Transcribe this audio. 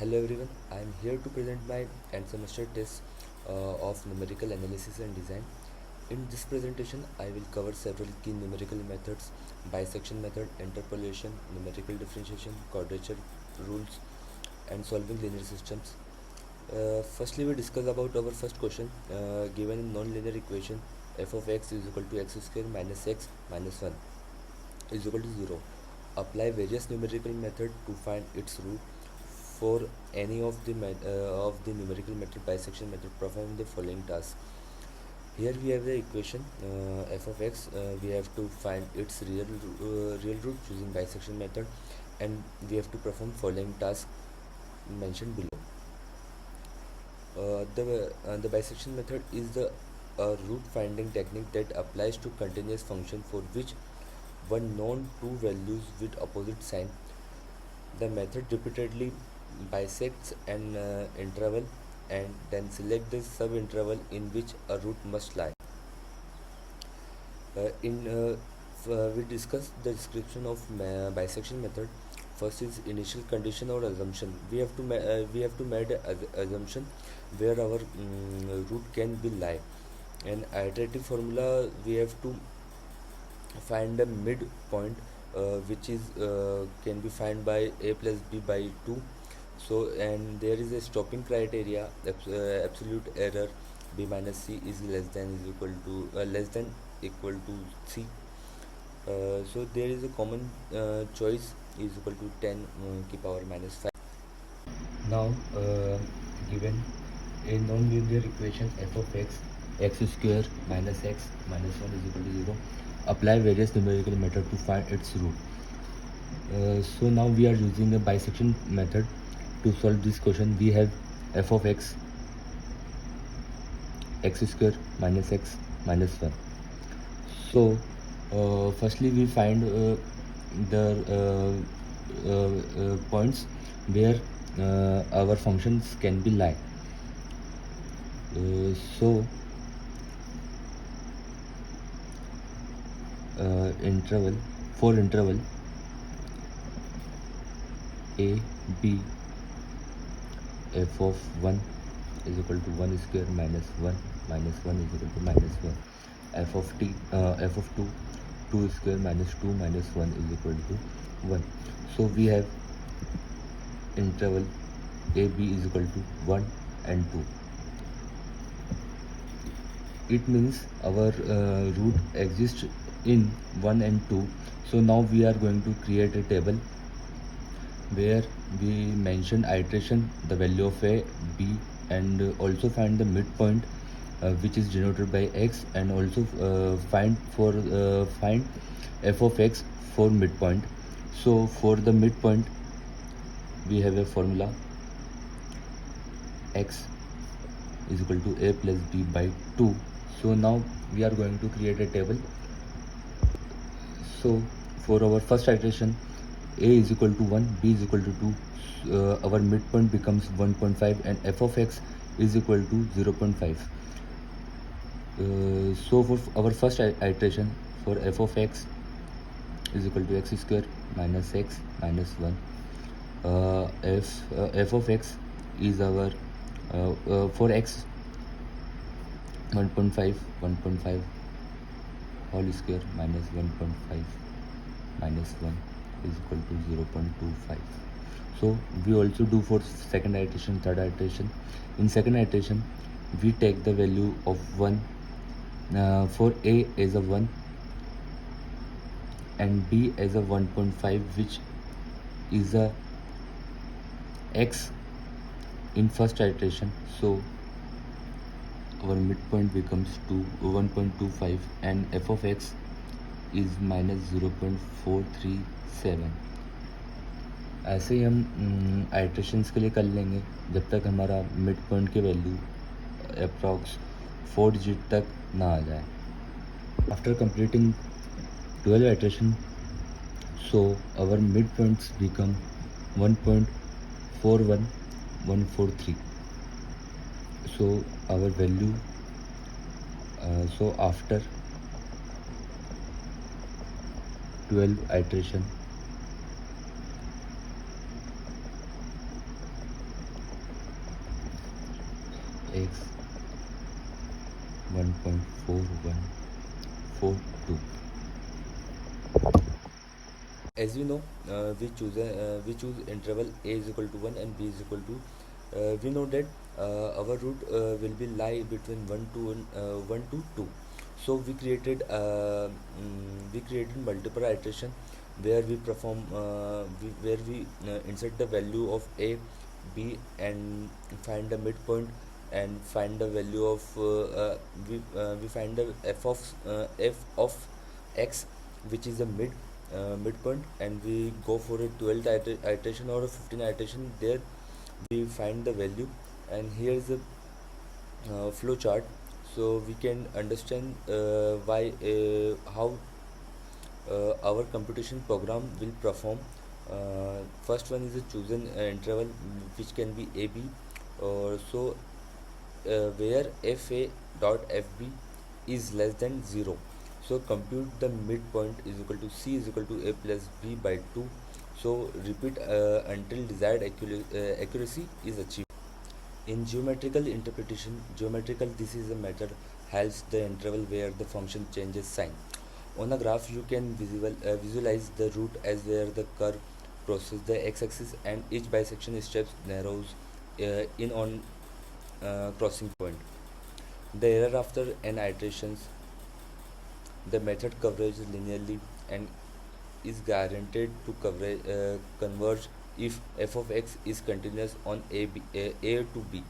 Hello everyone, I am here to present my end semester test of numerical analysis and design. In this presentation, I will cover several key numerical methods: bisection method, interpolation, numerical differentiation, quadrature rules, and solving linear systems. Firstly, we discuss about our first question. Given in non-linear equation, f of x is equal to x square minus x minus 1 is equal to 0. Apply various numerical method to find its root. For any of the numerical method, bisection method, perform the following task. Here we have the equation f of x. We have to find its real root using bisection method, and we have to perform following task mentioned below. The bisection method is the root finding technique that applies to continuous function for which one known two values with opposite sign. The method repeatedly bisects an interval and then select the subinterval in which a root must lie. We discuss the description of bisection method. First is initial condition or assumption. We have to make an assumption where our root can be lie. An iterative formula, we have to find a midpoint which is can be found by a plus b by 2. So, and there is a stopping criteria: absolute error b minus c is less than equal to c. So there is a common choice is equal to 10 to power minus 5. Now, given a non-linear equation f of x square minus x minus 1 is equal to 0, apply various numerical method to find its root. So now we are using a bisection method to solve this question. We have f of x square minus x minus 1. So firstly we find the points where our functions can be lie. So interval a b, f of 1 is equal to 1 square minus 1 minus 1 is equal to minus 1. F of 2 square minus 2 minus 1 is equal to 1. So we have interval a b is equal to 1 and 2. It means our root exists in 1 and 2. So now we are going to create a table where we mention iteration, the value of a, b, and also find the midpoint which is denoted by x, and also find f of x for midpoint. So for the midpoint we have a formula: x is equal to a plus b by 2. So now we are going to create a table. So for our first iteration, a is equal to 1, b is equal to 2, our midpoint becomes 1.5, and f of x is equal to 0.5. So for our first iteration, for f of x is equal to x square minus x minus 1, f of x is our for x 1.5 whole square minus 1.5 minus 1 is equal to 0.25. So we also do for second iteration, third iteration. In second iteration, we take the value of 1 for a as a 1 and b as a 1.5, which is a x in first iteration. So our midpoint becomes 1.25, and f of x is minus 0.437. ऐसे ही हम iterations के लिए कर लेंगे जब तक हमारा mid point की वैल्यू अप्रॉक्स 4 डिजिट तक ना आ जाए. After completing 12 iteration, so our midpoints become 1.41143. So our value, so after 12 iteration, x 1.4142. As we know, we choose interval a is equal to 1 and b is equal to, we know that our root will be lie between 1 to 2. So we created multiple iteration where we perform where we insert the value of a, b, and find the midpoint, and find the value of we find the f of x, which is the midpoint, and we go for a 12th iteration or a 15th iteration. There we find the value, and here is a flow chart, so we can understand why how our computation program will perform. First one is a chosen interval, which can be a, b, so where fa dot fb is less than 0, so compute the midpoint is equal to c is equal to a plus b by 2. So repeat until desired accuracy is achieved. In geometrical interpretation, this is a method helps the interval where the function changes sign. On a graph, you can visualize the root as where the curve crosses the x-axis, and each bisection steps narrows in on crossing point. The error after n iterations, the method coverages linearly and is guaranteed to converge if f of x is continuous on a to b.